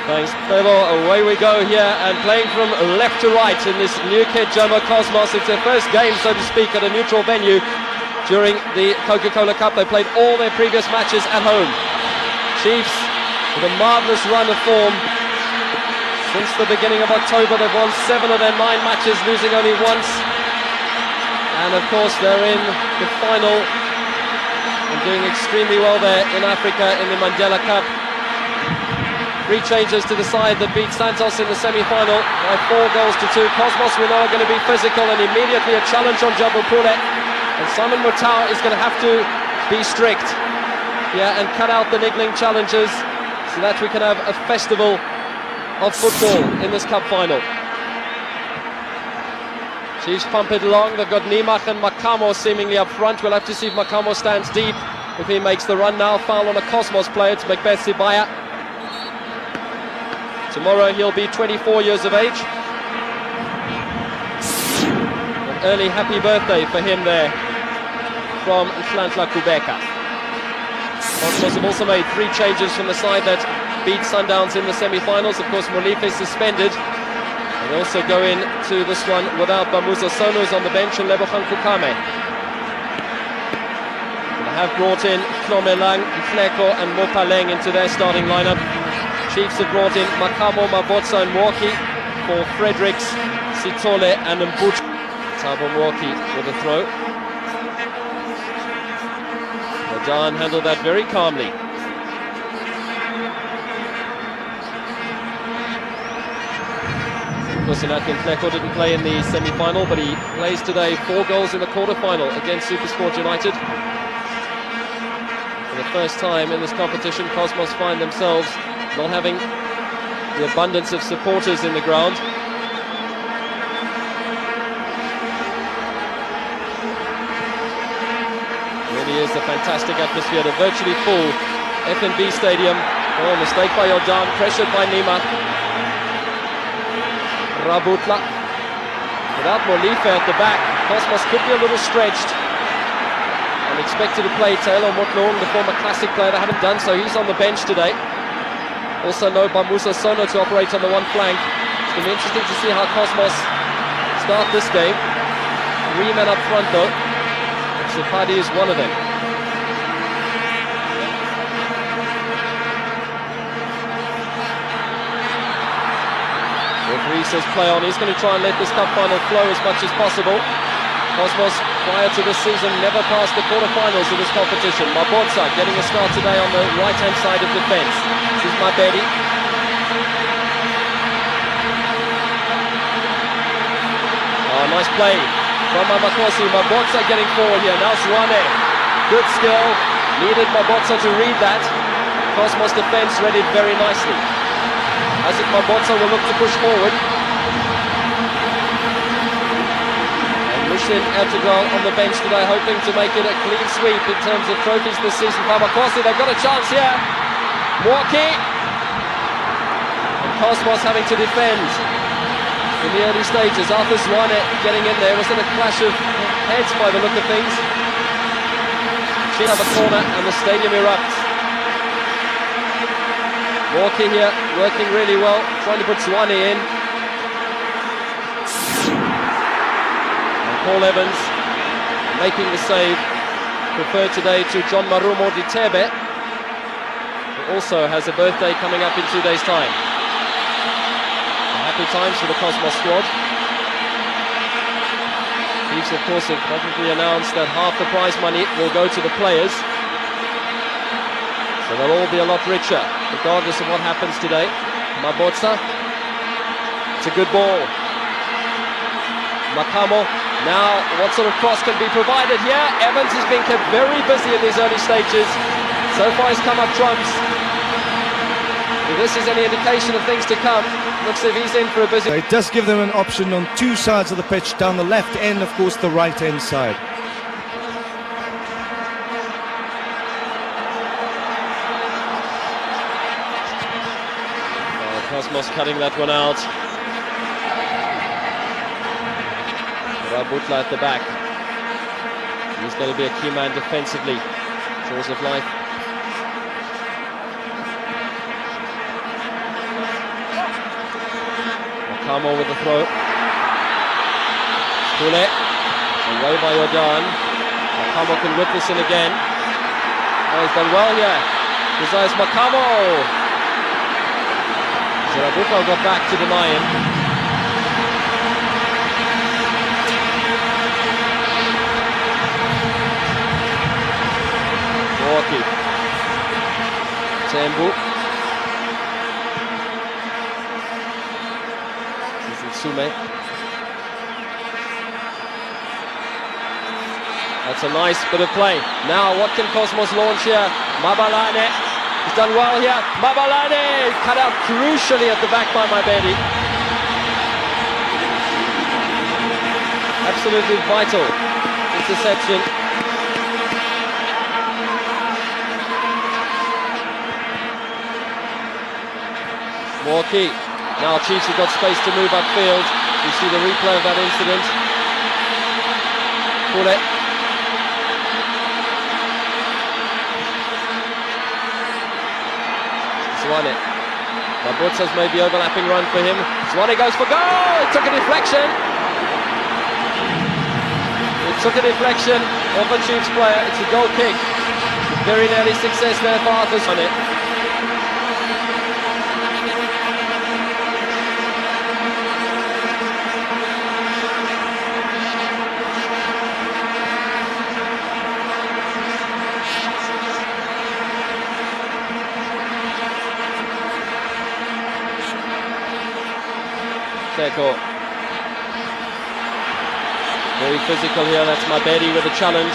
Thanks, Trevor. Away we go here, and playing from left to right in this new kid Jomo Cosmos. It's their first game, so to speak, at a neutral venue during the Coca-Cola Cup. They played all their previous matches at home. Chiefs with a marvellous run of form. Since the beginning of October, they've won 7 of their 9 matches, losing only once. And of course, they're in the final and doing extremely well there in Africa in the Mandela Cup. 3 changes to the side that beat Santos in the semi-final by 4-2. Cosmos, we know, are going to be physical, and immediately a challenge on Jabupule. And Simon Mutau is going to have to be strict, and cut out the niggling challenges so that we can have a festival of football in this cup final. Chiefs pump it along. They've got Nimach and Makamo seemingly up front. We'll have to see if Makamo stands deep, if he makes the run now. Foul on a Cosmos player to Macbeth Sibaya. Tomorrow he'll be 24 years of age. An early happy birthday for him there from Nhlanhla Kubeka. Cosmos have also made 3 changes from the side that beat Sundowns in the semi-finals. Of course, Molife is suspended. And they also go into this one without Bamuza Sono, who's on the bench, and Lebogang Kukame. They have brought in Klomelang, Mfleko and Mopaleng into their starting lineup. Chiefs have brought in Makamo, Mabotsa and Mwoki for Fredericks, Sitole and Mbuch. Thabo Mwoki with a throw. Madan handled that very calmly. Of course, Inatkin Mfleko didn't play in the semi-final, but he plays today. 4 goals in the quarter-final against Supersport United. For the first time in this competition, Cosmos find themselves not having the abundance of supporters in the ground. Really is a fantastic atmosphere, a virtually full FNB stadium. Oh, mistake by Jordan, pressured by Nima. Rabutla. Without Molife at the back, Cosmos could be a little stretched. And expected to play Taylor Motlong, the former classic player. They haven't done so. He's on the bench today. Also no Bamusa Sono to operate on the one flank. It's going to be interesting to see how Cosmos start this game. 3 men up front though. Sifadi is one of them. Referee says play on. He's going to try and let this cup final flow as much as possible. Cosmos, prior to this season, never passed the quarterfinals of this competition. Mabotsa getting a start today on the right-hand side of defence. This is Mabedi. Oh, nice play from Mamakosi. Mabotsa getting forward here. Now Swane. Good skill. Needed Mabotsa to read that. Cosmos defence read it very nicely. As if Mabotsa will look to push forward. Mushin Ertugrul on the bench today, hoping to make it a clean sweep in terms of trophies this season. Mamakosi, they've got a chance here. Mwoki. And Cosmos having to defend in the early stages. Arthur Zwane getting in there. Was it a clash of heads by the look of things? She'll have a corner and the stadium erupts. Mwoki here working really well, trying to put Zwane in. Paul Evans making the save, preferred today to John Marumo Ditebe, who also has a birthday coming up in 2 days' time. Happy times for the Cosmos squad. Chiefs, of course, have publicly announced that half the prize money will go to the players, so they'll all be a lot richer, regardless of what happens today. Mabotsa, it's a good ball. Makamo. Now, what sort of cross can be provided here? Evans has been kept very busy in these early stages. So far he's come up trumps. If this is any indication of things to come, looks as if he's in for a busy... It does give them an option on 2 sides of the pitch, down the left end, of course, the right hand side. Cosmos cutting that one out. Rabutla at the back. He's going to be a key man defensively. Jaws of life. Makamo with the throw. Kule, away by Jordan. Makamo can whip this in again. Oh, he's done well here. Desires Makamo. Zarabuko got back to deny him. Milwaukee. Tembu. This is Sume. That's a nice bit of play. Now what can Cosmos launch here? Mabalane. He's done well here. Mabalane cut out crucially at the back by Mabedi. Absolutely vital interception. Milwaukee. Now Chiefs have got space to move upfield. You see the replay of that incident. Kule. Zwane. Mabutsa's maybe overlapping run for him. Zwane goes for goal! It took a deflection. It took a deflection off a Chiefs player. It's a goal kick. Very nearly success there for Arthur Zwane. Teko. Very physical here, that's Mabedi with a challenge.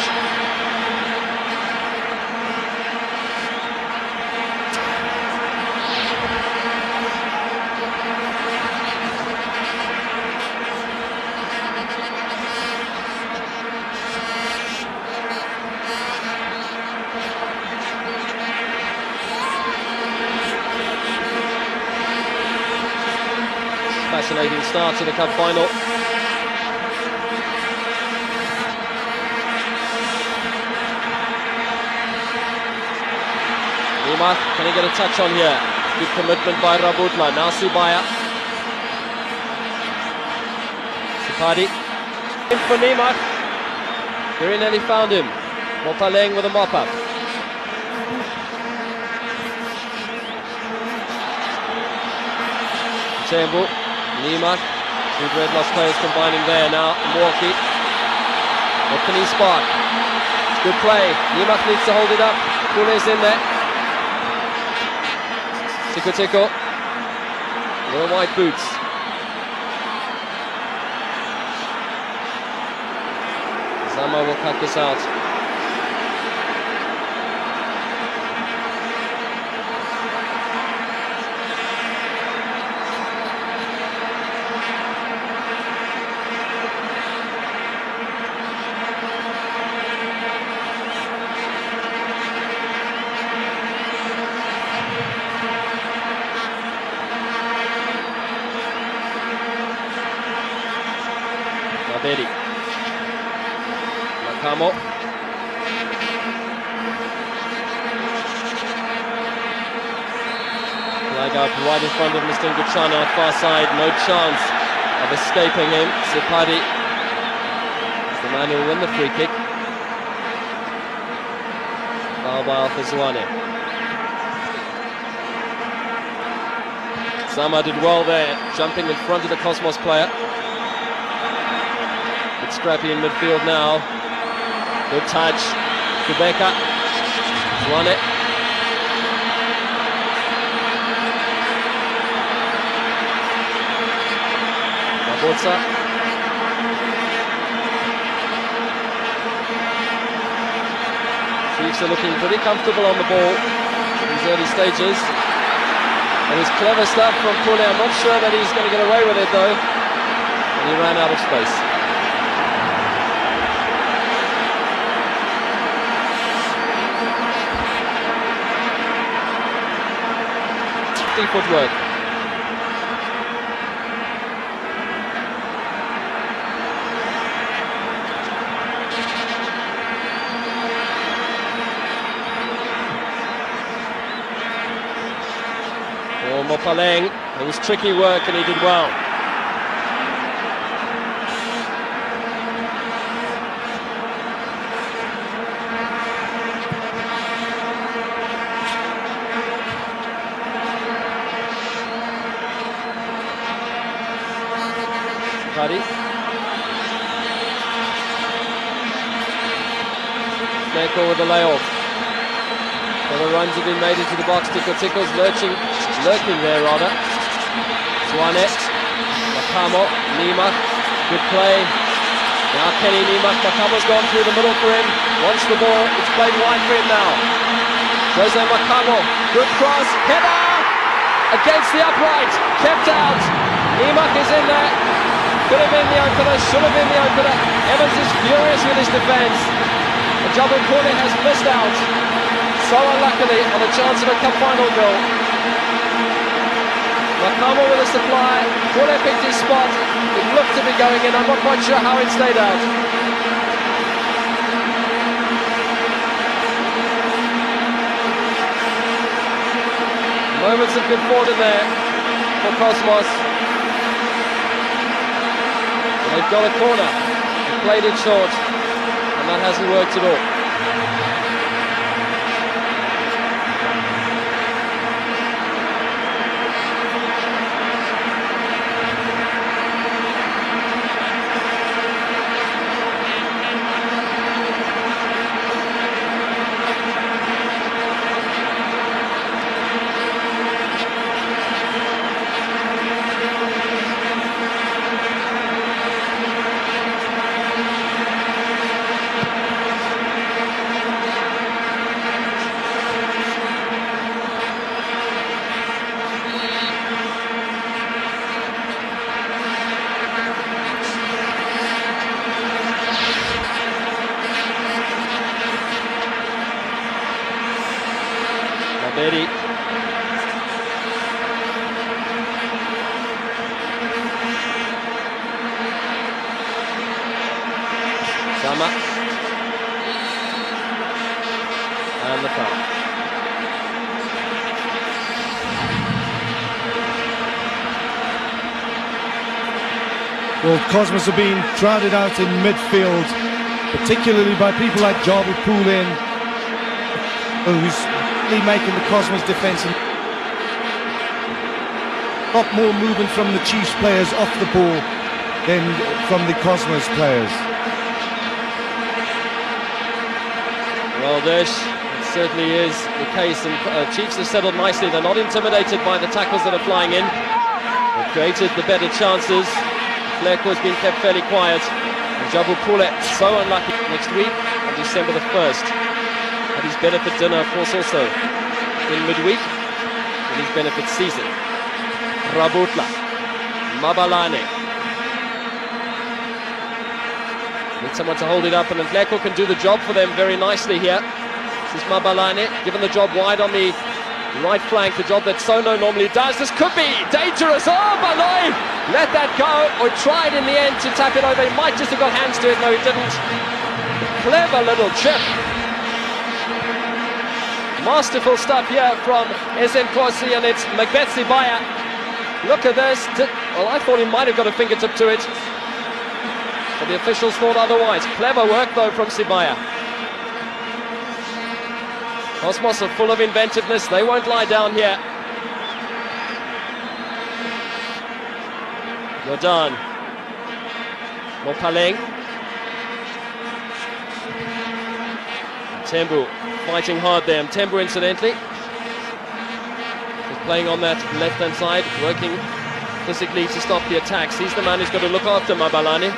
Fascinating start to the cup final. Neymar, can he get a touch on here? Good commitment by Rabutla. Now Subaya. Sipadi. In for Neymar. Very nearly found him. Mopaleng with a mop-up. Tembu. Neymar, two Red Lost players combining there now. Milwaukee. What can he spark? It's good play. Neymar needs to hold it up. Kule's in there. Tiko. Little white boots. Zama will cut this out. Mabedi. Makamo. Flag out right in front of Mr. Nguchana, far side, no chance of escaping him. Sipadi is the man who will win the free kick. Foul by Arthur Zwane. Sama did well there, jumping in front of the Cosmos player. Scrappy in midfield now. Good touch. Kubeka. Zwane. Mabutsa. Chiefs are looking pretty comfortable on the ball in these early stages. And it's clever stuff from Kule. I'm not sure that he's going to get away with it though. And he ran out of space. Footwork. Oh, Mopaleng. It was tricky work and he did well. Kari. Neko with the layoff. The runs have been made into the box. Tico's lurking there rather. Zwane, Makamo, Nimak, good play. Now Kenny Nimak, Makamo's gone through the middle for him. Wants the ball, it's played wide for him now. Jose Makamo, good cross, header! Against the upright, kept out. Nimak is in there. Could have been the opener, should have been the opener. Evans is furious with his defence. Jomo has missed out. So unluckily on a chance of a cup final goal. Makamo with a supply. Kule picked his spot. It looked to be going in. I'm not quite sure how it stayed out. Moments of good fortune there for Cosmos. They've got a corner. They played it short, and that hasn't worked at all. Betty. Sama. And the foul. Well, Cosmos are being crowded out in midfield, particularly by people like Jomo Poulin, who's making the Cosmos defence a lot more movement from the Chiefs players off the ball than from the Cosmos players. Well, this certainly is the case, and Chiefs have settled nicely. They're not intimidated by the tackles that are flying in. They've created the better chances. Fleco's been kept fairly quiet. And Jomo Poulin, so unlucky. Next week, on December the 1st. At his benefit dinner, of course, also in midweek, in his benefit season. Rabutla, Mabalane. Need someone to hold it up, and Fleko can do the job for them very nicely here. This is Mabalane, given the job wide on the right flank, the job that Sono normally does. This could be dangerous. Oh, Baloi let that go, or tried in the end to tap it over. He might just have got hands to it. No, he didn't. Clever little chip. Masterful stuff here from SN Kosi, and it's Macbeth Sibaya. Look at this. Well, I thought he might have got a fingertip to it, but the officials thought otherwise. Clever work though from Sibaya. Cosmos are full of inventiveness. They won't lie down here. Jordan. Mopaleng. Tembu fighting hard there. And Tembu, incidentally, is playing on that left-hand side, working physically to stop the attacks. He's the man who's got to look after Mabalane.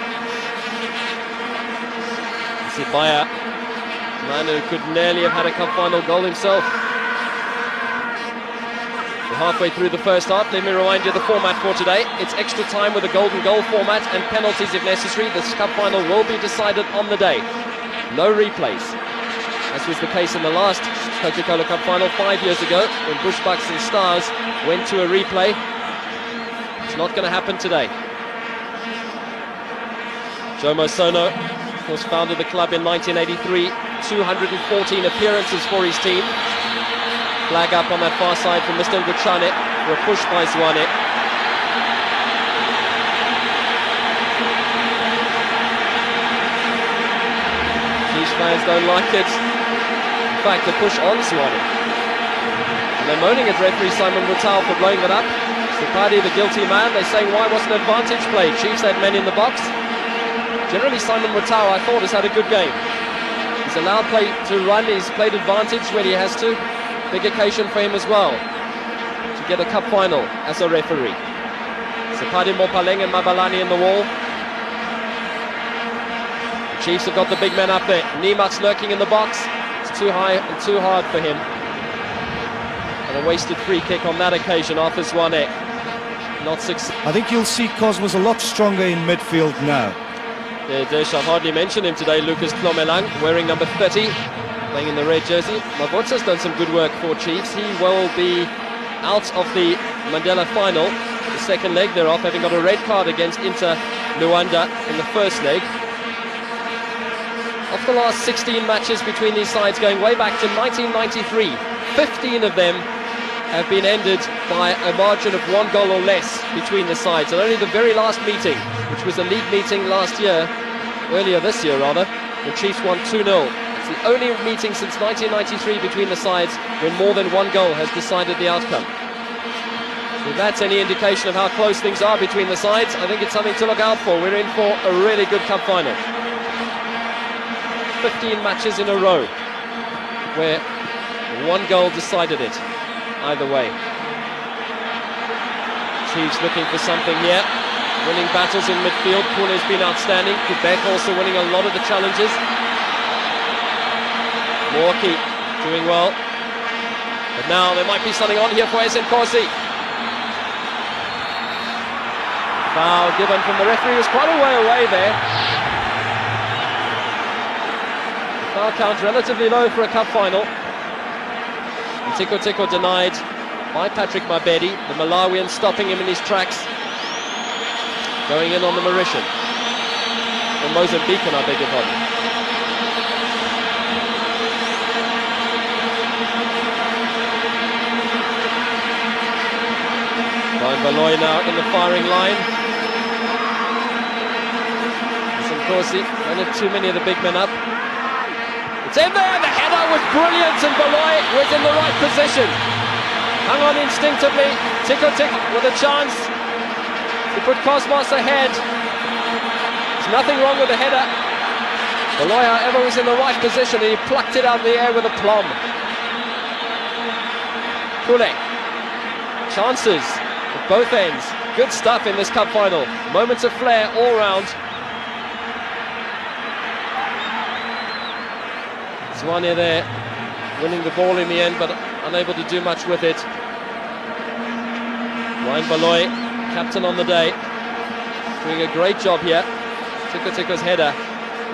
Sibaya, man who could nearly have had a cup final goal himself. We're halfway through the first half. Let me remind you the format for today. It's extra time with a golden goal format and penalties if necessary. This cup final will be decided on the day. No replays, as was the case in the last Coca-Cola Cup final 5 years ago when Bushbucks and Stars went to a replay. It's not going to happen today. Jomo Sono, of course, founded the club in 1983, 214 appearances for his team. Flag up on that far side from Mr. Nguchane for a push by Zwane. Chiefs fans don't like it. In fact, a push on Zwane. And they're moaning at referee Simon Buttal for blowing it up. Sipadi, the guilty man. They're saying, why wasn't advantage played? Chiefs had men in the box. Generally, Simon Mutau, I thought, has had a good game. He's allowed play to run. He's played advantage when he has to. Big occasion for him as well to get a cup final as a referee. Sipadi, Mopaleng and Mabalani in the wall. The Chiefs have got the big men up there. Nimak's lurking in the box. It's too high and too hard for him. And a wasted free kick on that occasion off his one. Not success. I think you'll see Cosmos a lot stronger in midfield now. Yeah, Dish, I've hardly mentioned him today. Lucas Tlomelang, wearing number 30, playing in the red jersey. Mabotsa's done some good work for Chiefs. He will be out of the Mandela final, the second leg thereof, having got a red card against Inter Luanda in the first leg. Of the last 16 matches between these sides, going way back to 1993, 15 of them have been ended by a margin of 1 goal or less between the sides. And only the very last meeting, which was a league meeting earlier this year, the Chiefs won 2-0. It's the only meeting since 1993 between the sides when more than 1 goal has decided the outcome. If that's any indication of how close things are between the sides, I think it's something to look out for. We're in for a really good cup final. 15 matches in a row where 1 goal decided it either way. Chiefs looking for something here, winning battles in midfield. Pune has been outstanding. Quebec also winning a lot of the challenges. Morki doing well, but now there might be something on here for SN Kosi. Foul given from the referee. Was quite a way away there. Foul count relatively low for a cup final. And Tiko Tiko denied by Patrick Mabedi, the Malawian stopping him in his tracks. Going in on the Mauritian. Or Mozambican, I beg your pardon. Brian Baloy now in the firing line. Of course, don't have too many of the big men up. It's in there, the header was brilliant and Baloy was in the right position. Hung on instinctively, Tiko Tiko with a chance to put Cosmos ahead. There's nothing wrong with the header. Baloy, however, was in the right position and he plucked it out of the air with aplomb. Kule, chances at both ends. Good stuff in this cup final. Moments of flair all round. Zwane there, winning the ball in the end, but unable to do much with it. Ryan Baloy, captain on the day, doing a great job here. Tiko Tiko's header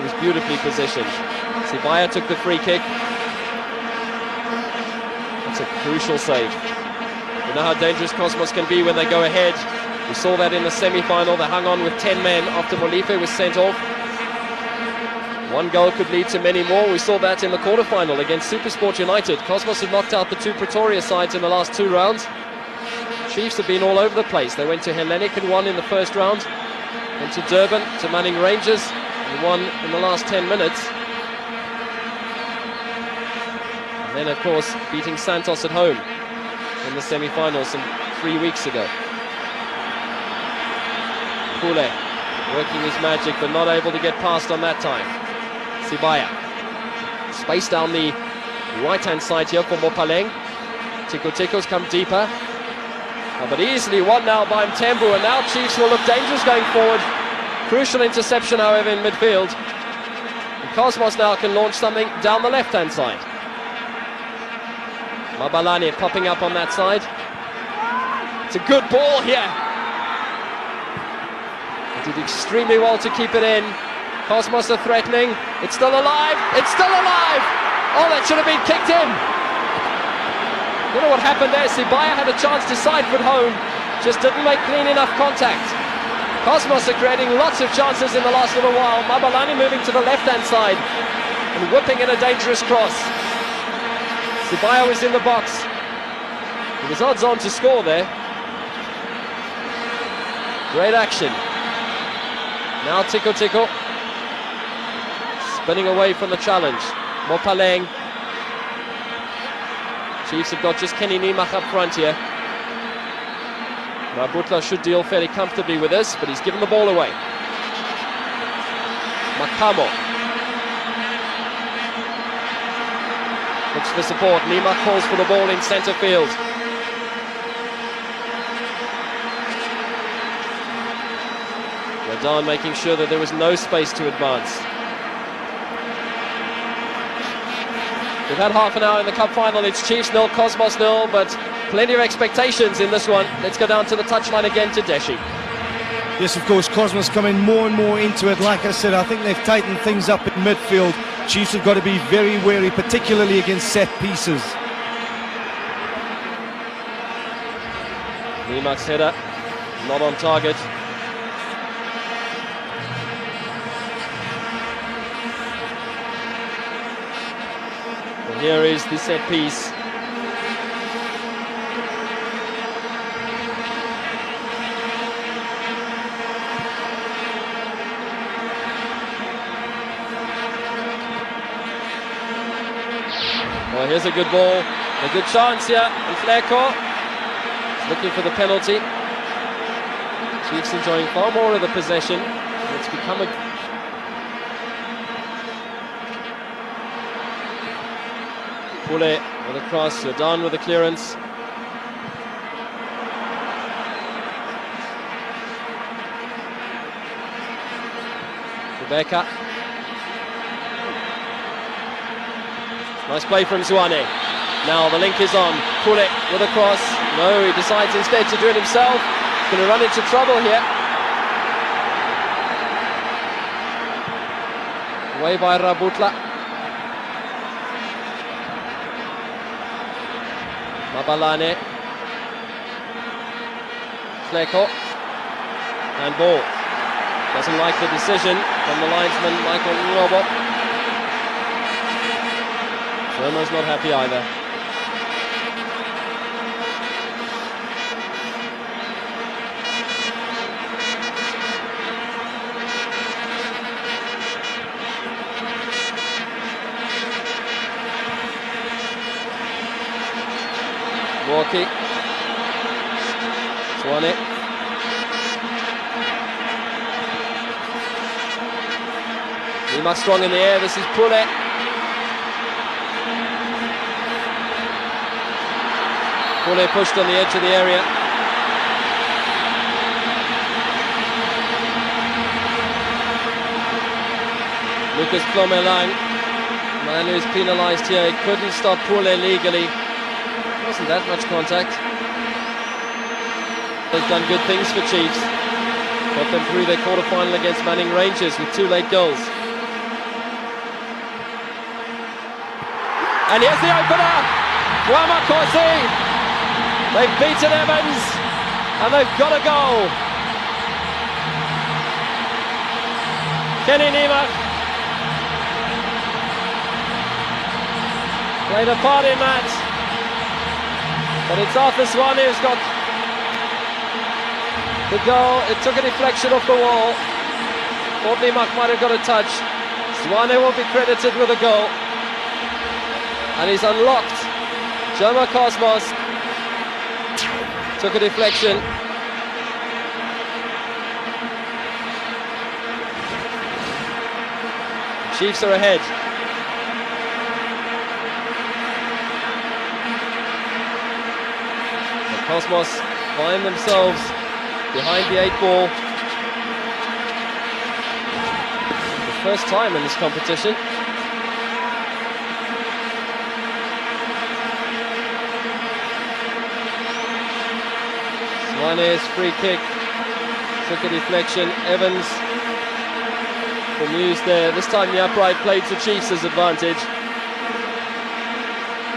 was beautifully positioned. Sibaya took the free kick. That's a crucial save. You know how dangerous Cosmos can be when they go ahead. We saw that in the semi-final. They hung on with 10 men after Molife was sent off. 1 goal could lead to many more. We saw that in the quarter-final against Supersport United. Cosmos have knocked out the 2 Pretoria sides in the last 2 rounds. Chiefs have been all over the place. They went to Hellenic and won in the first round. Went to Durban, to Manning Rangers, and won in the last 10 minutes. And then, of course, beating Santos at home in the semi-finals some 3 weeks ago. Pule working his magic, but not able to get past on that time. Sibaya. Space down the right-hand side here for Mopaleng. Tiko Tiko's come deeper. But easily won now by Mtembu, and now Chiefs will look dangerous going forward. Crucial interception, however, in midfield. And Cosmos now can launch something down the left-hand side. Mabalani popping up on that side. It's a good ball here. He did extremely well to keep it in. Cosmos are threatening. It's still alive. It's still alive. Oh, that should have been kicked in. Don't know what happened there. Sibaya had a chance to side foot home. Just didn't make clean enough contact. Cosmos are creating lots of chances in the last little while. Mabalani moving to the left-hand side and whipping in a dangerous cross. Sibaya was in the box. He was odds on to score there. Great action. Now Tiko Tiko spinning away from the challenge. Mopaleng. Chiefs have got just Kenny Nimach up front here. Rabutla should deal fairly comfortably with this, but he's given the ball away. Makamo looks for support. Nima calls for the ball in centre field. Radan making sure that there was no space to advance. We've had half an hour in the cup final. It's Chiefs 0, Cosmos 0, but plenty of expectations in this one. Let's go down to the touchline again to Deshi. Yes, of course, Cosmos coming more and more into it. Like I said, I think they've tightened things up in midfield. Chiefs have got to be very wary, particularly against set pieces. Nimak's header, not on target. And here is the set piece. Well, here's a good ball, a good chance here, and Fleko is looking for the penalty. Chiefs enjoying far more of the possession. It's become a... Pule with a cross, Jordan with the clearance. Rebecca. Nice play from Zwane. Now the link is on. Pule with a cross. No, he decides instead to do it himself. He's going to run into trouble here. Away by Rabutla. Mabalane. Fleko. And ball. Doesn't like the decision from the linesman, Michael Robo. Jomo's not happy either. Walkie. Zwane. Nima strong in the air. This is Pule. Pule pushed on the edge of the area. Lucas Plomelang, man who is penalised here. He couldn't stop Pule legally. Wasn't that much contact. They've done good things for Chiefs. Got them through their quarter-final against Manning Rangers with 2 late goals. And here's the opener! Wamakosi! They've beaten Evans, and they've got a goal. Kenny Nima played a part in that, but it's Arthur Zwane who's got the goal. It took a deflection off the wall. Thought Nima might have got a touch. Zwane will be credited with a goal, and he's unlocked Jomo Cosmos. Took a deflection. Chiefs are ahead. The Cosmos find themselves behind the 8 ball. For the first time in this competition. Zwane's free kick took a deflection. Evans bemused there. This time the upright played to Chiefs' advantage.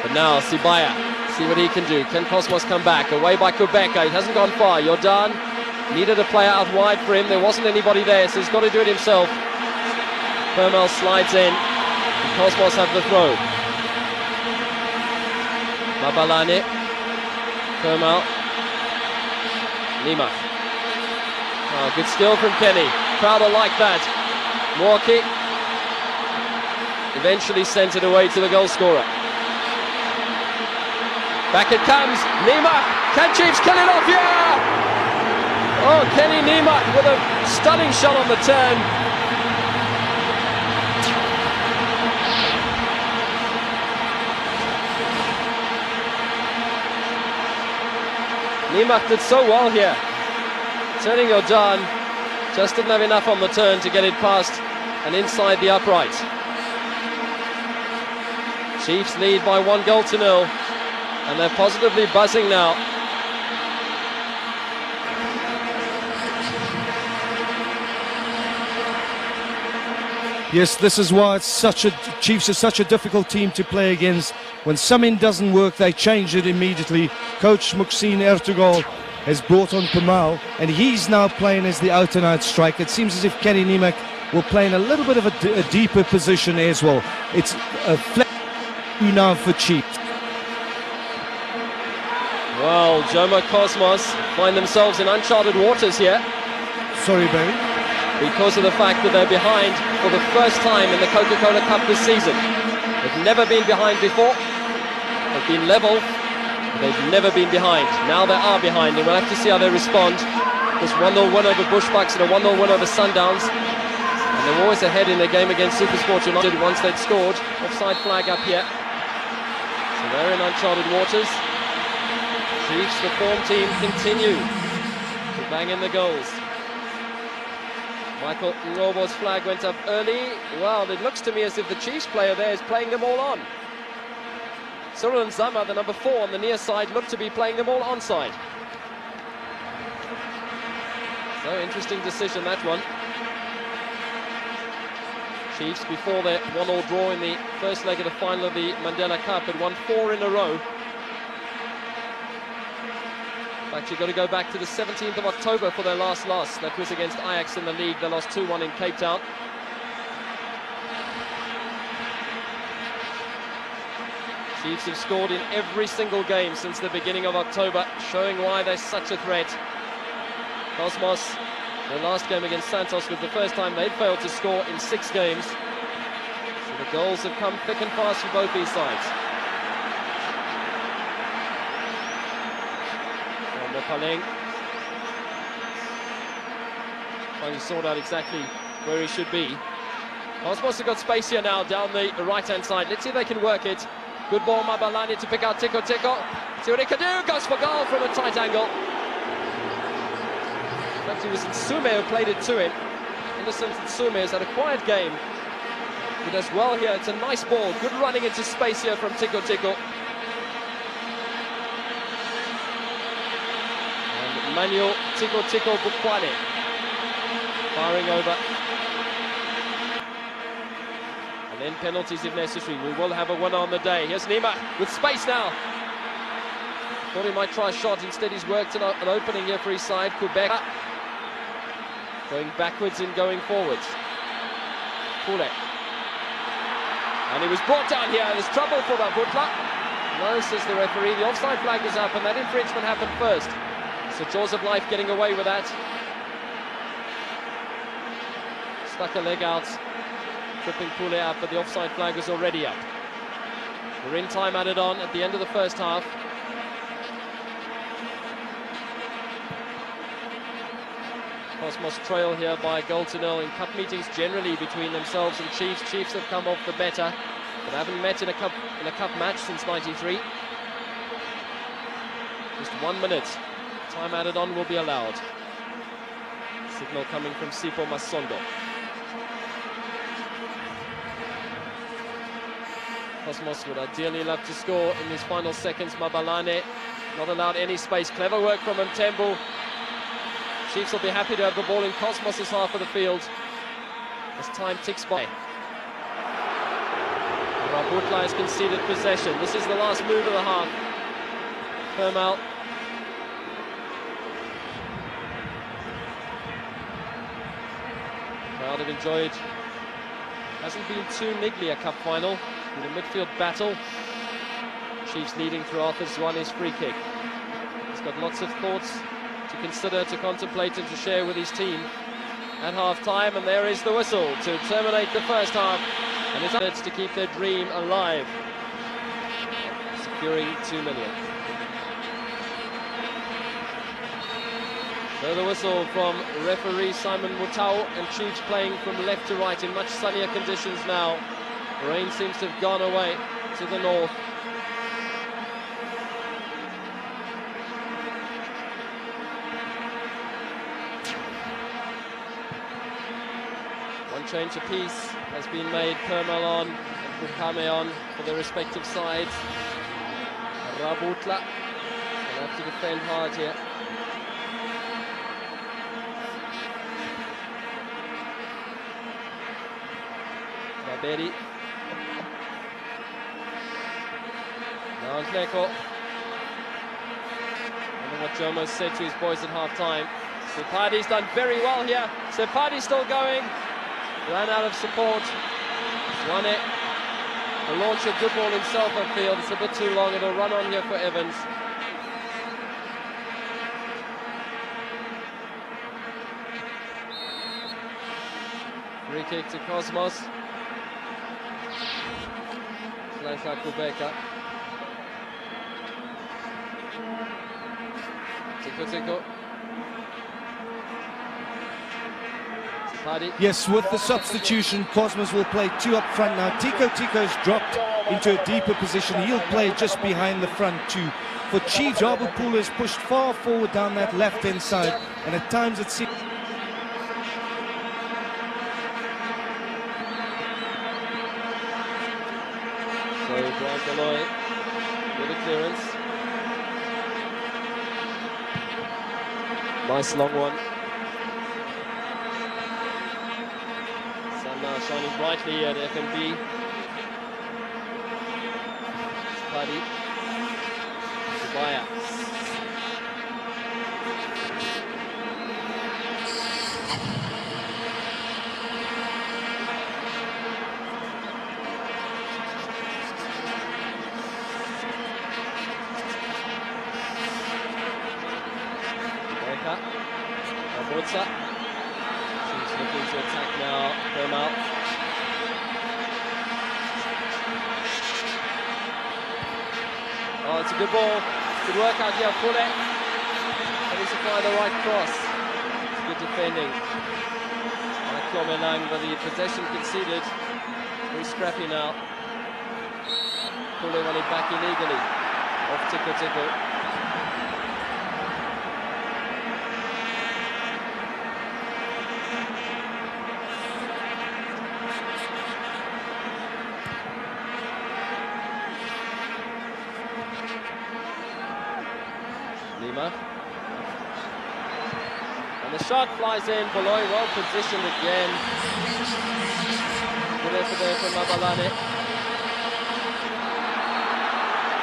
But now Sibaya, see what he can do. Can Cosmos come back? Away by Coca. He hasn't gone far. Jordan needed a player out wide for him. There wasn't anybody there, so he's got to do it himself. Permel slides in. And Cosmos have the throw. Mabalane. Permel. Nima. Oh, good skill from Kenny. Crowd are like that. Mwaki eventually sent it away to the goal scorer. Back it comes. Nima. Can Chiefs kill it off? Yeah! Oh, Kenny Niemann with a stunning shot on the turn. Niemann did so well here, turning your down, just didn't have enough on the turn to get it past and inside the upright. Chiefs lead by 1-0, and they're positively buzzing now. Yes, this is why Chiefs are such a difficult team to play against. When something doesn't work, they change it immediately. Coach Muxine Ertugrul has brought on Kamal, and he's now playing as the out-and-out striker. It seems as if Kenny Niemann will play in a little bit of a deeper position as well. It's a flat now for Chiefs. Well, Jomo Cosmos find themselves in uncharted waters here. Sorry, Barry. Because of the fact that they're behind for the first time in the Coca-Cola Cup this season. They've never been behind before. They've been level. They've never been behind. Now they are behind, and we'll have to see how they respond. This 1-0 win over Bushbucks and a 1-0 win over Sundowns. And they were always ahead in their game against Supersport United once they'd scored. Offside flag up here. So they're in uncharted waters. Chiefs, the form team, continue to bang in the goals. Michael Ngobo's flag went up early. Well, it looks to me as if the Chiefs player there is playing them all on. Cyril Nzama, the number 4 on the near side, looked to be playing them all onside. So, interesting decision, that one. Chiefs, before their 1-1 draw in the first leg of the final of the Mandela Cup, had won 4 in a row. Actually got to go back to the 17th of October for their last loss. That was against Ajax in the league. They lost 2-1 in Cape Town. Chiefs have scored in every single game since the beginning of October, showing why they're such a threat. Cosmos, their last game against Santos was the first time they'd failed to score in 6 games. So the goals have come thick and fast for both these sides. Paleng trying to sort out exactly where he should be. Cosmos have got space here now down the right-hand side. Let's see if they can work it. Good ball, Mabalani to pick out Tiko. See what he can do. Goes for goal from a tight angle. Perhaps it was Nsume who played it to him. Innocent Nsume has had a quiet game. He does well here. It's a nice ball. Good running into space here from Tiko. Manuel Tiko Bukwale firing over, and then penalties if necessary. We will have a winner on the day. Here's Nima with space now. Thought he might try a shot, instead he's worked an opening here for his side. Quebec going backwards and going forwards. Pule, and he was brought down here. There's trouble for Babutla. No, says the referee. The offside flag is up, and that infringement happened first. So Jaws of Life getting away with that. Stuck a leg out, tripping Pule up, but the offside flag was already up. We're in time added on at the end of the first half. Cosmos trail here by 1-0 in cup meetings generally between themselves and Chiefs. Chiefs have come off the better, but haven't met in a cup match since '93. Just 1 minute. Time added on will be allowed. Signal coming from Sipho Masondo. Cosmos would ideally love to score in these final seconds. Mabalane not allowed any space. Clever work from Mtembu. Chiefs will be happy to have the ball in Cosmos' half of the field as time ticks by. Rabutla has conceded possession. This is the last move of the half. Permal. Crowd have enjoyed. Hasn't been too niggly a cup final. In a midfield battle. Chiefs leading through Arthur Zwane's free kick. He's got lots of thoughts to consider, to contemplate and to share with his team at half-time, and there is the whistle to terminate the first half, and it's efforts to keep their dream alive, securing 2 million. So the whistle from referee Simon Mutau, and Chiefs playing from left to right in much sunnier conditions now. Rain seems to have gone away to the north. One change apiece has been made. Permalon and Kukameon for the respective sides. Rabutla will have to defend hard here. Baberi. Now Neko. I wonder what Jomo said to his boys at half-time. Sepadi's done very well here. Sepadi's still going. Ran out of support. He's won it. The launch of good ball himself upfield. It's a bit too long. It'll run on here for Evans. Free kick to Cosmos. Blanca Kubeka. Tico. Yes, with the substitution, Cosmos will play two up front now. Tico's dropped into a deeper position. He'll play just behind the front two. For Chiefs, Jabupula is pushed far forward down that left-hand side, and at times it seems... So Brian Galoy with a clearance. Nice long one. Sun now shining brightly at FNB. Paddy. Subaya. Barbosa. She's looking to attack now. Permal. Oh, it's a good ball. Good work out here. Pull it. But he's applying the right cross. It's good defending by Klomelang, but the possession conceded. Very scrappy now. Pull it back illegally. Off Tico. And the shot flies in. Beloy well positioned again. Good effort there from Mabalane.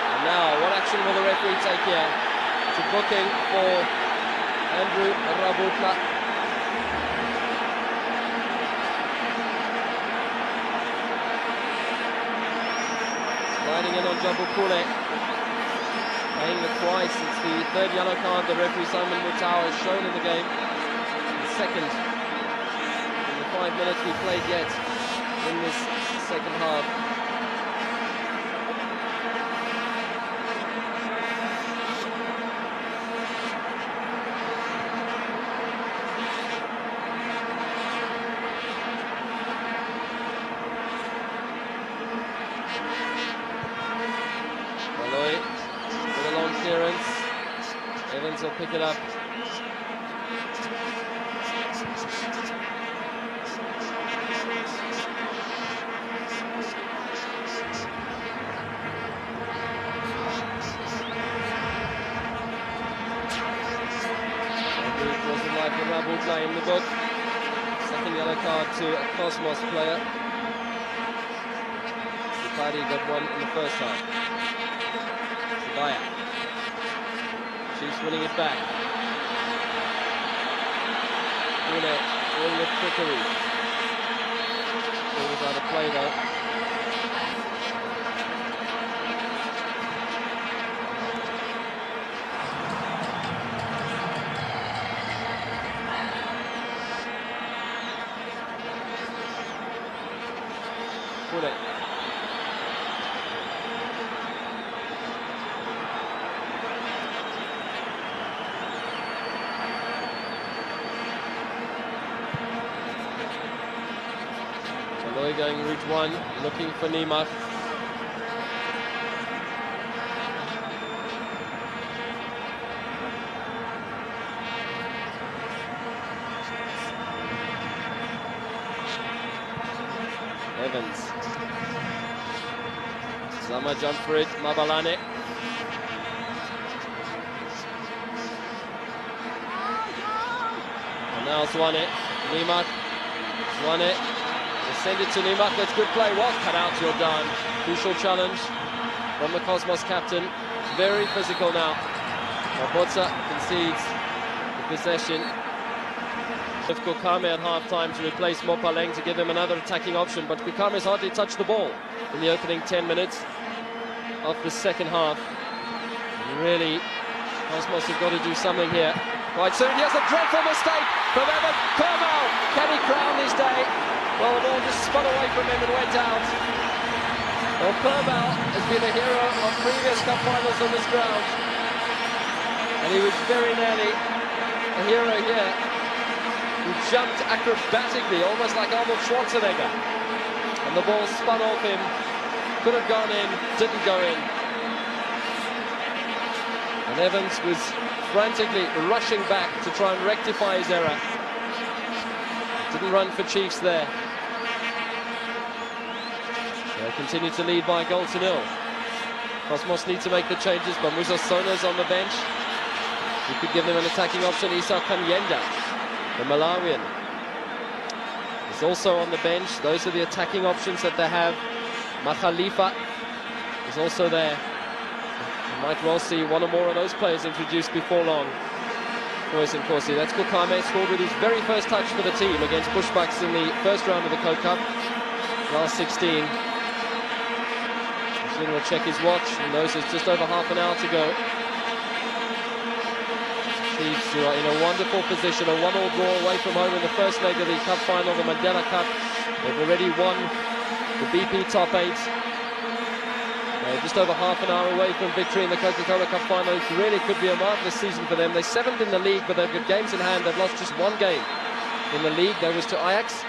And now, what action will the referee take here? It's a booking for Andrew Rabutla. Sliding in on Jabupule. Paying the price. It's the third yellow card the referee Simon Mutau has shown in the game. The second in the 5 minutes we played yet in this second half. Evans will pick it up. Rabutla in the book. Second yellow card to a Cosmos player. Sipadi got one in the first half. Subaya. Chiefs winning it back. All with trickery. Ball was out of play though. Pull it. going route one, looking for Neymar. Evans. Zama jumped for it, Mabalane. And now Zwane. Neymar. Zwane. They send it to Neymar. That's good play. Well cut out, Jordan. Crucial challenge from the Cosmos captain. Very physical now. Mabotsa concedes the possession. Kukame at half-time to replace Mopaleng to give him another attacking option, but Kukame's hardly touched the ball in the opening 10 minutes of the second half. Really, Cosmos have got to do something here quite soon. Here's a dreadful mistake from Evan Kermel. Can he crown his day? Well, the ball just spun away from him and went out. Well, Kermel has been a hero of previous cup finals on this ground, and he was very nearly a hero here. He jumped acrobatically, almost like Arnold Schwarzenegger, and the ball spun off him. Could have gone in, didn't go in. And Evans was frantically rushing back to try and rectify his error. Didn't run for Chiefs there. They continue to lead by a goal to nil. Cosmos need to make the changes, but Musa Sona's on the bench. He could give them an attacking option. Isa Kanyenda, the Malawian, is also on the bench. Those are the attacking options that they have. Makhalifa is also there. You might well see one or more of those players introduced before long. Poison Corsi. That's Kukame, scored with his very first touch for the team against Bushbucks in the first round of the Coca Cup, last 16. He's going to check his watch. He knows it's just over half an hour to go. Chiefs, who are in a wonderful position, a 1-1 draw away from home in the first leg of the Cup final, the Mandela Cup. They've already won the BP Top 8. They're just over half an hour away from victory in the Coca-Cola Cup final. It really could be a marvellous season for them. They're 7th in the league, but they've got games in hand. They've lost just one game in the league. That was to Ajax.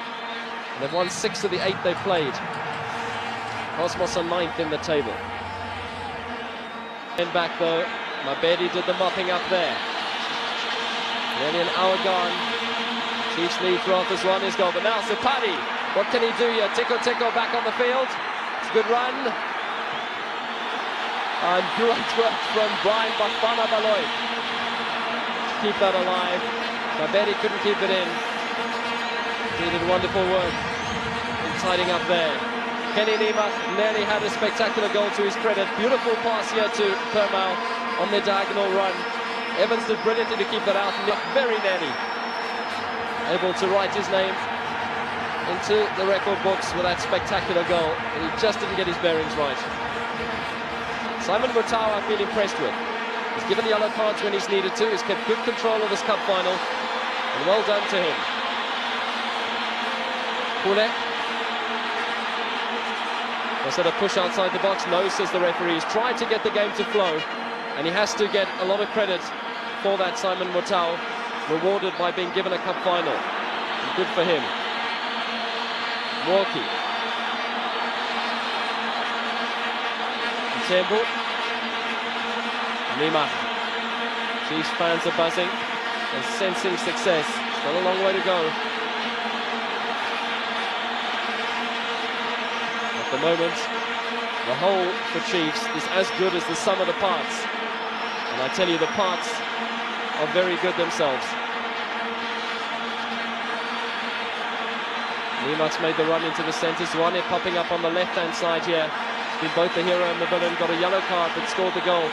And they've won 6 of the 8 they've played. Cosmos are 9th in the table. And back though, Mabedi did the mopping up there. Nearly an hour gone. Chiefs lead through off as one is goal. But now Sapadi, what can he do here? Tico back on the field. It's a good run. And great work from Brian Bafana Baloy. Keep that alive. Mabedi couldn't keep it in. He did wonderful work in tidying up there. Kenny Neymar nearly had a spectacular goal to his credit. Beautiful pass here to Kermel on the diagonal run. Evans did brilliantly to keep that out, and very nearly able to write his name into the record books with that spectacular goal. He just didn't get his bearings right. Simon Mutau I feel impressed with. He's given yellow cards when he's needed to. He's kept good control of this cup final, and well done to him. Kule was at a push outside the box. No, says the referee. He's tried to get the game to flow, and he has to get a lot of credit for that, Simon Mutau, rewarded by being given a cup final. And good for him. Walkie. Temple. Neymar. Chiefs fans are buzzing and sensing success. Still a long way to go. At the moment, the whole for Chiefs is as good as the sum of the parts. And I tell you, the parts are very good themselves. Neymar's made the run into the centre. Zwane popping up on the left-hand side here. Been both the hero and the villain. Got a yellow card but scored the goal.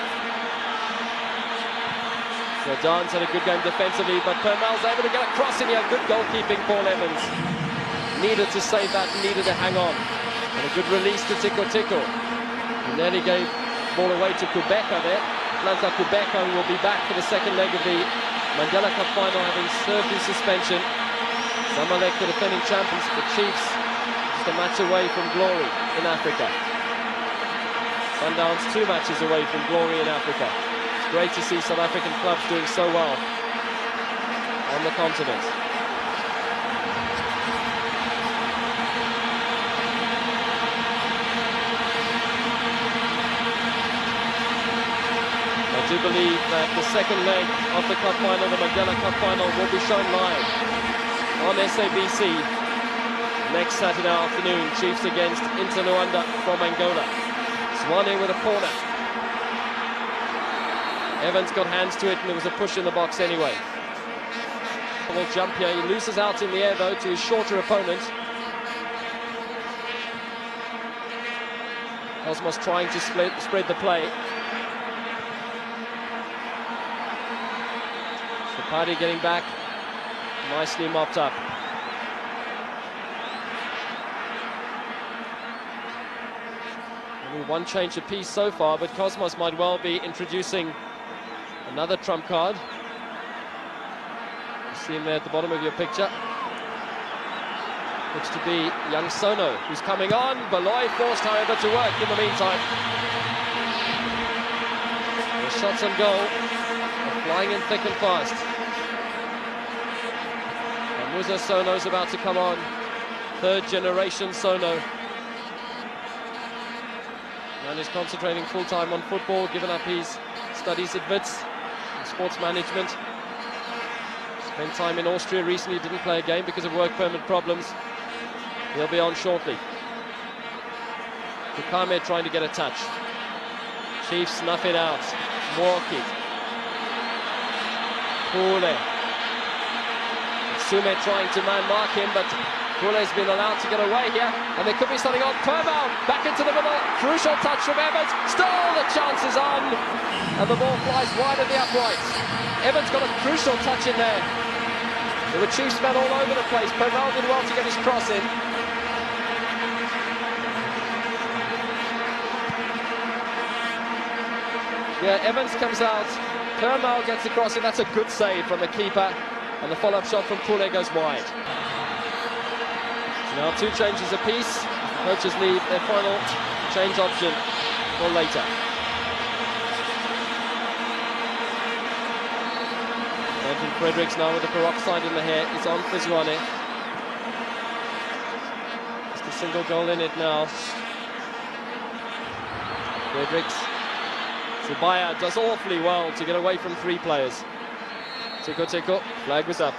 So Dan's had a good game defensively, but Kermel's able to get a cross in here. Good goalkeeping, Paul Evans. Needed to save that, needed to hang on. And a good release to Tico. He nearly gave the ball away to Coca there. Blanca Coca, who will be back for the second leg of the Mandela Cup final, having served his suspension. Zamalek, the defending champions, the Chiefs, just a match away from glory in Africa. Sundowns 2 matches away from glory in Africa. It's great to see South African clubs doing so well on the continent. I do believe that the second leg of the Cup final, the Mandela Cup final, will be shown live on SABC next Saturday afternoon. Chiefs against Inter Luanda from Angola. Swane with a corner. Evans got hands to it and there was a push in the box anyway. Will jump here. He loses out in the air though to his shorter opponent. Cosmos trying to spread the play. Party getting back, nicely mopped up. Only one change apiece so far, but Cosmos might well be introducing another trump card. You see him there at the bottom of your picture. Looks to be young Sono, who's coming on. Baloy forced, however, to work in the meantime. The shots on goal are flying in thick and fast. Musa Sono's about to come on. Third generation Sono. Man is concentrating full-time on football, given up his studies at Wits in sports management. Spent time in Austria recently, didn't play a game because of work permit problems. He'll be on shortly. Kukame trying to get a touch. Chiefs snuff it out. Morki. Pule. Sume trying to man-mark him, but Pule's been allowed to get away here, and there could be something on. Permal back into the middle, crucial touch from Evans, still the chance is on, and the ball flies wide of the uprights. Evans got a crucial touch in there. There were Chiefs men all over the place. Permal did well to get his cross in. Yeah, Evans comes out, Permal gets the cross in, that's a good save from the keeper. And the follow-up shot from Pule goes wide. So now two changes apiece. Coaches leave their final change option for later. Imagine Fredericks now with the peroxide in the hair. It's on for Zwane. Just a single goal in it now. Fredericks. Zubaya does awfully well to get away from three players. Teko, flag was up.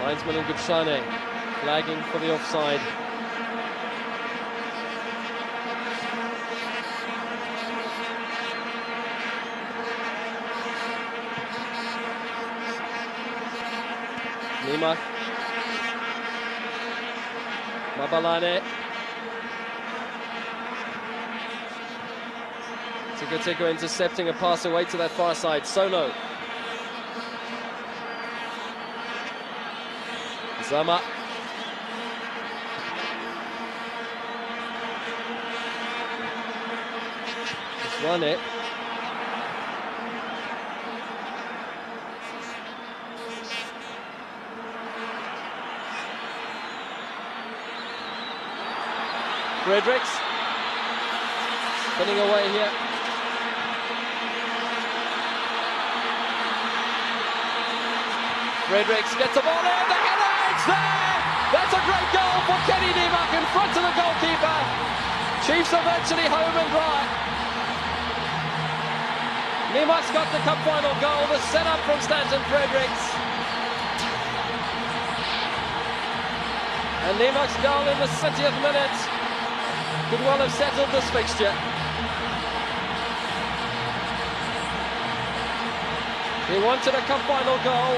Linesman and Gutshane flagging for the offside. Nima. Mabalane. Teko intercepting a pass away to that far side. Sono. Zama. Just run it. Fredericks spinning away here. Fredericks gets the ball in, the header, it's there! That's a great goal for Kenny Niemark in front of the goalkeeper. Chiefs are virtually home and dry. Niemark's got the cup final goal, the set-up from Stanton Fredericks. And Niemark's goal in the 70th minute could well have settled this fixture. He wanted a cup final goal,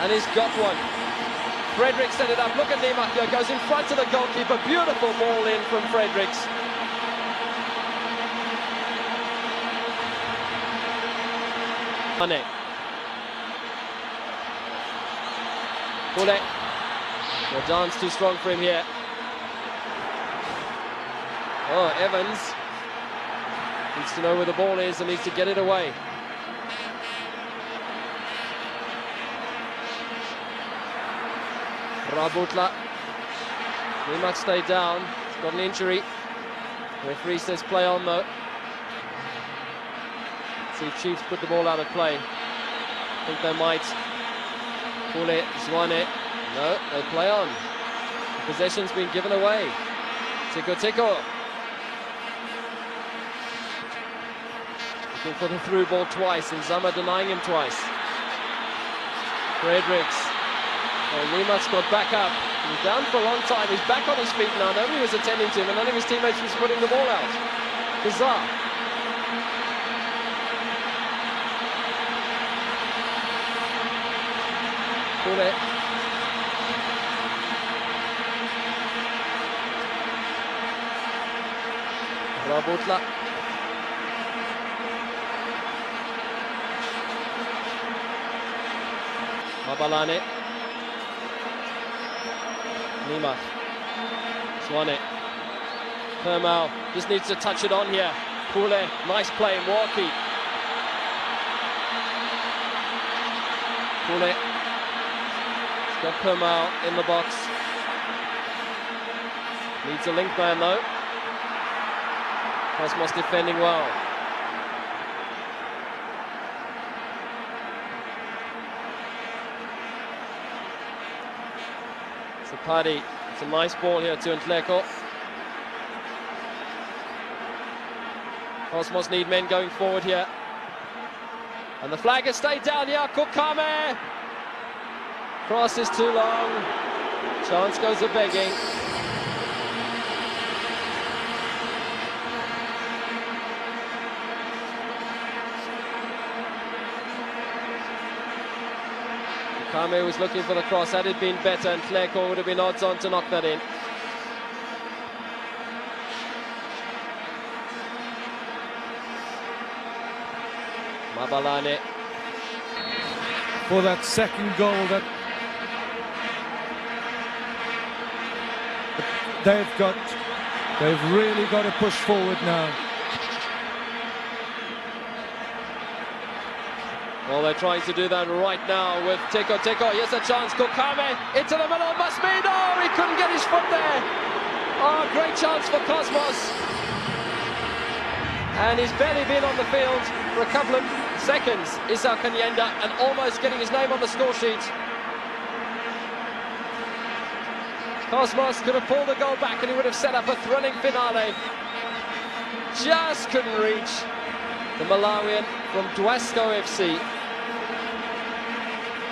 and he's got one. Fredericks set it up. Look at Niemark here, goes in front of the goalkeeper. Beautiful ball in from Fredericks. Mane. Pule. The dance too strong for him here. Oh, Evans needs to know where the ball is and needs to get it away. Rabutla. Niemark stayed down. He's got an injury. Referee says play on though. See if Chiefs put the ball out of play. I think they might. Pule, Zwane. No, they play on. The possession's been given away. Tiko. Looking for the through ball twice, and Zama denying him twice. Fredericks. Oh, Niema's got back up. He was down for a long time. He's back on his feet now. Nobody was attending to him, and none of his teammates was putting the ball out. Bizarre. Pule. Rabutla. Mabalane. Nima. Zwane. Permau just needs to touch it on here. Pule, nice play, Milwaukee. Pule. He's got Permau in the box. Needs a link man though. Cosmos defending well. It's a party. It's a nice ball here to Ntleko. Cosmos need men going forward here. And the flag has stayed down here. Kokame. Cross is too long. Chance goes a begging. Kame was looking for the cross. Had it been better, and Ntleko would have been odds on to knock that in. Mabalane. For that second goal, that they've really got to push forward now. Well, they're trying to do that right now with Teko. Here's a chance. Kokame into the middle. Must be. No, he couldn't get his foot there. Oh, great chance for Cosmos. And he's barely been on the field for a couple of seconds. Issa Kanyenda, and almost getting his name on the score sheet. Cosmos could have pulled the goal back and he would have set up a thrilling finale. Just couldn't reach the Malawian from Dwasco FC.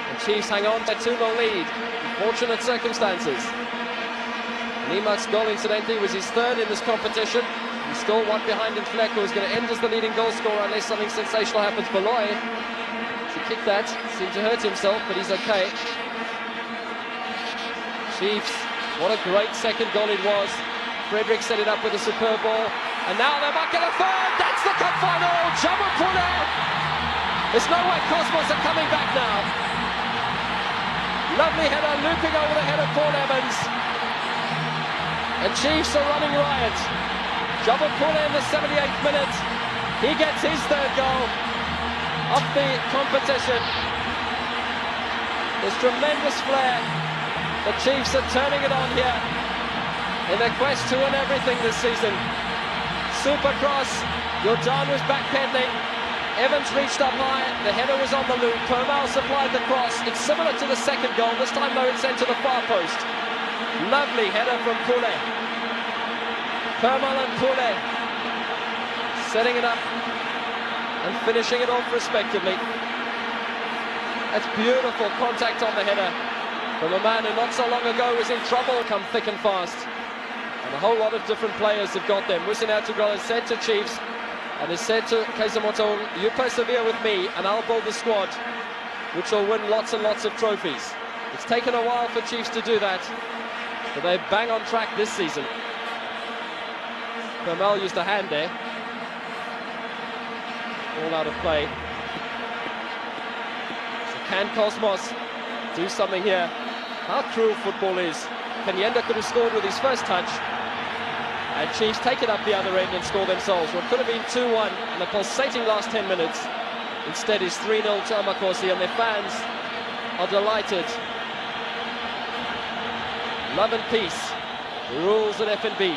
And Chiefs hang on to a 2-0 lead in fortunate circumstances. Niema's goal, incidentally, was his third in this competition. He's still one behind Ntleko, who's going to end as the leading goal scorer unless something sensational happens. Beloy to kick that, seemed to hurt himself, but he's okay. Chiefs, what a great second goal it was. Frederick set it up with a superb ball. And now they might get a third. That's the cup final. Jomo Pule. There's no way Cosmos are coming back now. Lovely header, looping over the head of Paul Evans. And Chiefs are running riot. Jomo Pule in the 78th minute. He gets his third goal of the competition. There's tremendous flair. The Chiefs are turning it on here in their quest to win everything this season. Super cross. Jordan was backpedaling. Evans reached up high. The header was on the loop. Permal supplied the cross. It's similar to the second goal. This time, though, it's sent to the far post. Lovely header from Pule. Permal and Pule setting it up and finishing it off respectively. That's beautiful contact on the header from a man who not so long ago was in trouble. Come thick and fast. And a whole lot of different players have got them. Musin Ertugrul has said to Chiefs, and has said to Kaizer, you persevere with me and I'll build the squad which will win lots and lots of trophies. It's taken a while for Chiefs to do that, but they're bang on track this season. Permal used a hand there. All out of play. So can Cosmos do something here? How cruel football is. Kanyenda could have scored with his first touch, and Chiefs take it up the other end and score themselves. What could have been 2-1 in the pulsating last 10 minutes instead is 3-0 to Amakosi, and their fans are delighted. Love and peace, the rules at F&B.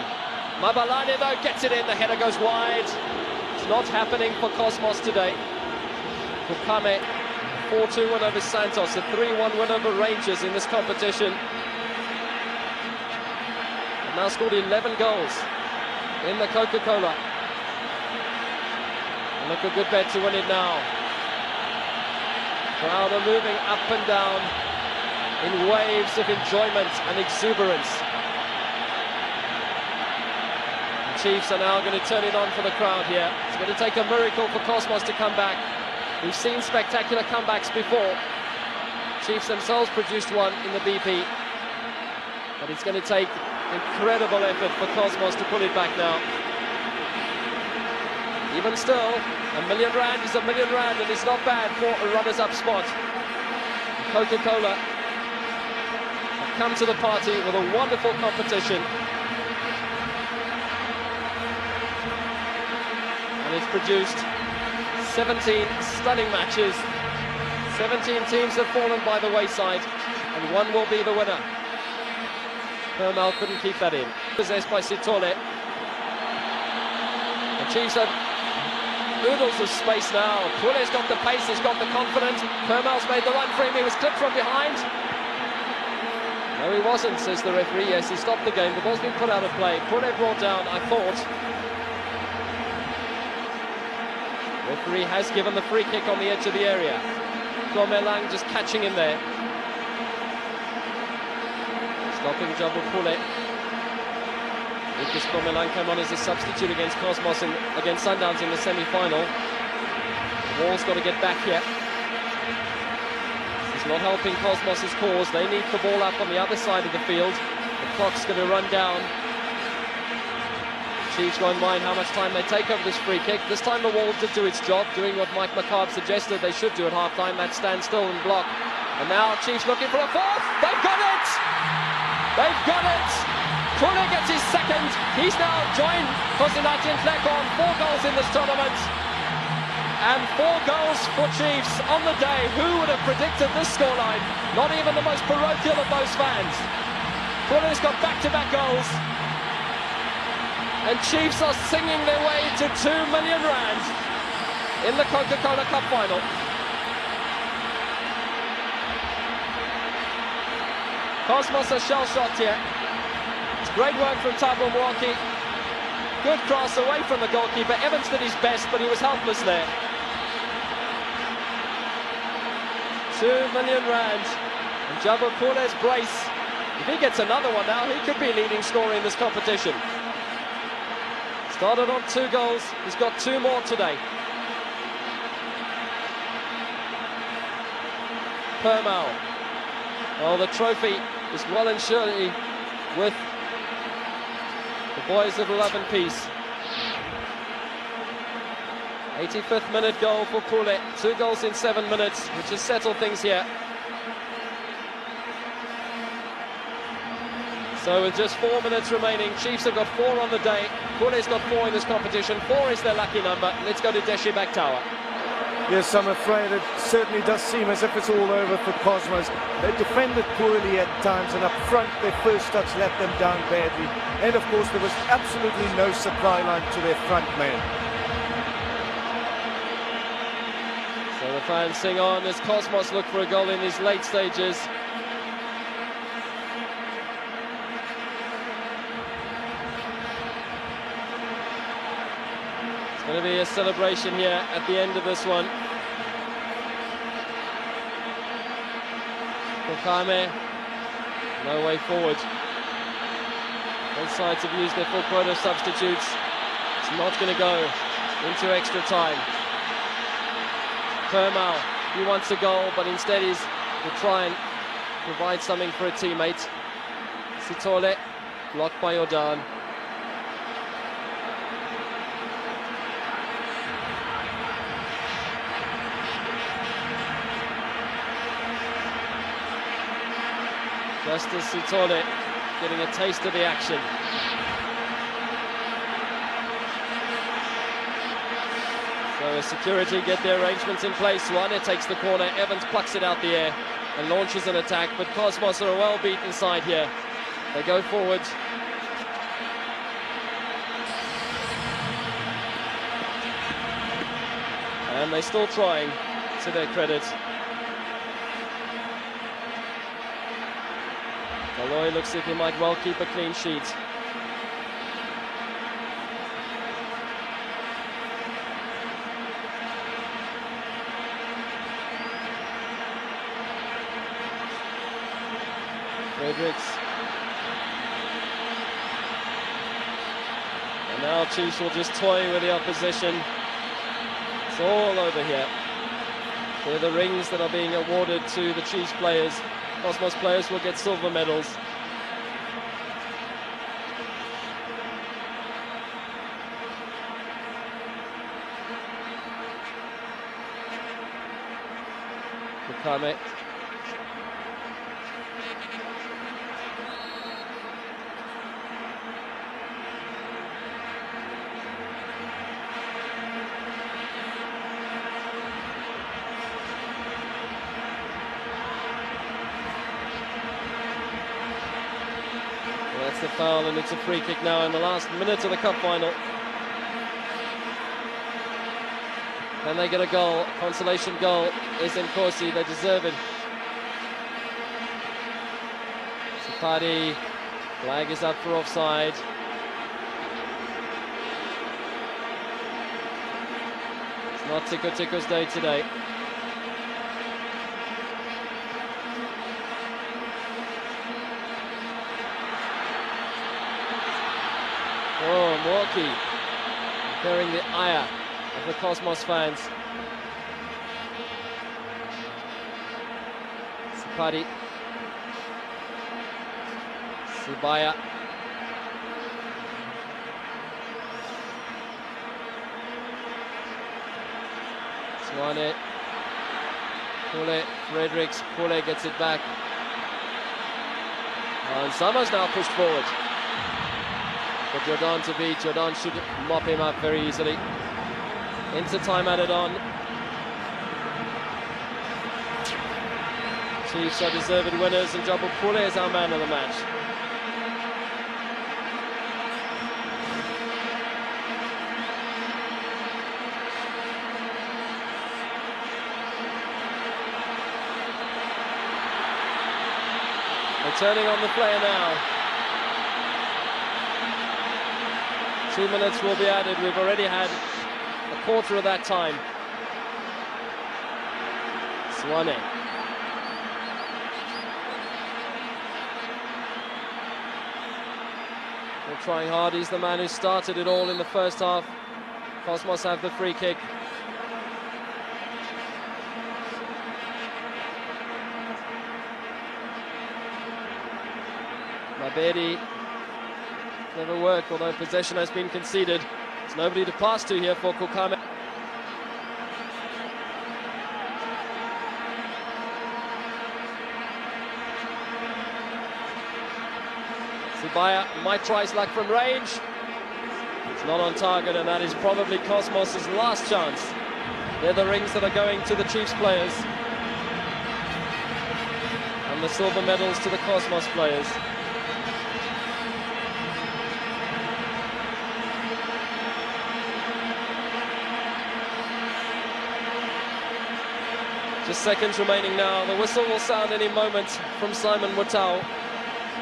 Mabalane though gets it in, the header goes wide. It's not happening for Cosmos today. Coca, 4-2 win over Santos, a 3-1 win over Rangers in this competition. And now scored 11 goals in the Coca-Cola. And look a good bet to win it now. Crowd are moving up and down in waves of enjoyment and exuberance. The Chiefs are now going to turn it on for the crowd here. It's going to take a miracle for Cosmos to come back. We've seen spectacular comebacks before. Chiefs themselves produced one in the BP. But it's going to take incredible effort for Cosmos to pull it back now. Even still, R1 million is R1 million, and it's not bad for a runners-up spot. Coca-Cola have come to the party with a wonderful competition. And it's produced 17 stunning matches. 17 teams have fallen by the wayside, and one will be the winner. Permal couldn't keep that in. Possessed by Sitole. The Chiefs have oodles of space now. Pule's got the pace, he's got the confidence. Permal's made the run for him, he was clipped from behind. No, he wasn't, says the referee. Yes, he stopped the game. The ball's been put out of play. Pule brought down, I thought. Referee has given the free kick on the edge of the area. Klomelang just catching him there. Stopping Jomo Pule. Lucas Klomelang came on as a substitute against Cosmos and against Sundowns in the semi-final. The Wall's got to get back here. It's not helping Cosmos' cause. They need the ball up on the other side of the field. The clock's going to run down. Chiefs won't mind how much time they take over this free kick. This time the Wall did do its job, doing what Mike McCarb suggested they should do at half-time. That stand still and block. And now Chiefs looking for a fourth. They've got it! They've got it! Pule gets his second. He's now joined Kosinati and Tleko on 4 goals in this tournament. And 4 goals for Chiefs on the day. Who would have predicted this scoreline? Not even the most parochial of those fans. Pule's got back-to-back goals. And Chiefs are singing their way to R2 million in the Coca-Cola Cup final. Cosmos are shell-shocked here. It's great work from Thabo Mwaki. Good cross away from the goalkeeper. Evans did his best, but he was helpless there. R2 million. And Jomo Pule's brace. If he gets another one now, he could be leading scorer in this competition. Started on 2 goals, he's got 2 more today. Permal. Well, the trophy is well and surely with the boys of Love and Peace. 85th minute goal for Pule. 2 goals in 7 minutes, which has settled things here. So with just 4 minutes remaining, Chiefs have got 4 on the day. Pule's got 4 in this competition. 4 is their lucky number. Let's go to Deshi Baktawa. Yes, I'm afraid it certainly does seem as if it's all over for Cosmos. They defended poorly at times, and up front their first touch let them down badly. And of course there was absolutely no supply line to their front man. So the fans sing on as Cosmos look for a goal in these late stages. Going to be a celebration here at the end of this one. Kokame, no way forward. Both sides have used their full quota of substitutes. It's not going to go into extra time. Permal, he wants a goal, but instead he's to try and provide something for a teammate. Sitole, blocked by Jordan. Justice Sitole getting a taste of the action. So as security get their arrangements in place, Wane takes the corner, Evans plucks it out the air and launches an attack, but Cosmos are a well-beaten side here. They go forward. And they're still trying. to their credit. Aloy looks like he might well keep a clean sheet. Fredericks. And now Chiefs will just toy with the opposition. It's all over here. They're the rings that are being awarded to the Chiefs players. Cosmos players will get silver medals. Coca. That's the foul, and it's a free kick now in the last minute of the cup final. Can they get a goal? Consolation goal is in Corsi. They deserve it. Sapati, flag is up for offside. It's not Tico Tico's day today. Oh, Milwaukee carrying the ire of the Cosmos fans. Sapati. Subaya. Swane. Pule. Fredericks. Pule gets it back. And Summers now pushed forward. For Jordan to beat. Jordan should mop him up very easily. Into time added on. Chiefs are deserved winners, and Jomo Pule is our man of the match. They're turning on the player now. 2 minutes will be added. We've already had a quarter of that time. Swane. They're trying hard. He's the man who started it all in the first half. Cosmos have the free kick. Mabedi. Never work, although possession has been conceded. There's nobody to pass to here for Coca. Subaya might try his luck from range. It's not on target, and that is probably Cosmos' last chance. They're the rings that are going to the Chiefs players. And the silver medals to the Cosmos players. Just seconds remaining now. The whistle will sound any moment from Simon Watau,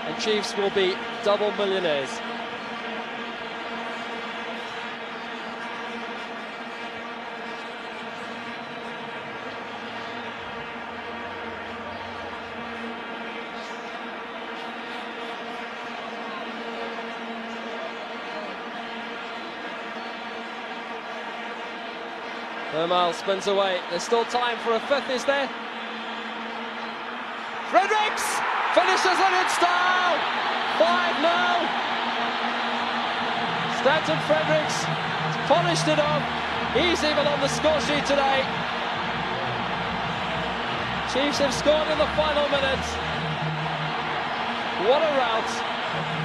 and Chiefs will be double millionaires. Vermael spins away. There's still time for a fifth, is there? Fredericks finishes it in style. 5-0. Stanton Fredericks has polished it off. He's even on the score sheet today. Chiefs have scored in the final minutes. What a rout.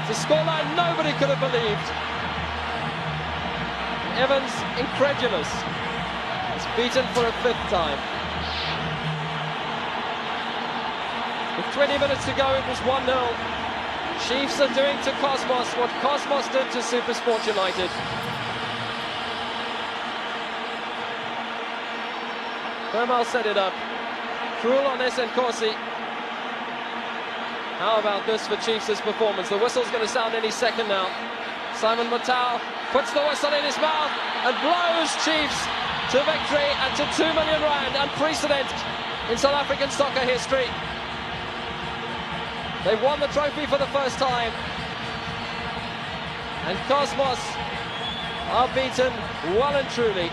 It's a scoreline nobody could have believed. Evans incredulous. Beaten for a fifth time. With 20 minutes to go, it was 1-0. Chiefs are doing to Cosmos what Cosmos did to Supersport United. Vermael set it up. Cruel on this and Corsi. How about this for Chiefs' performance? The whistle's going to sound any second now. Simon Matau puts the whistle in his mouth and blows Chiefs to victory and to 2 million rand, unprecedented in South African soccer history. They've won the trophy for the first time, and Cosmos are beaten well and truly.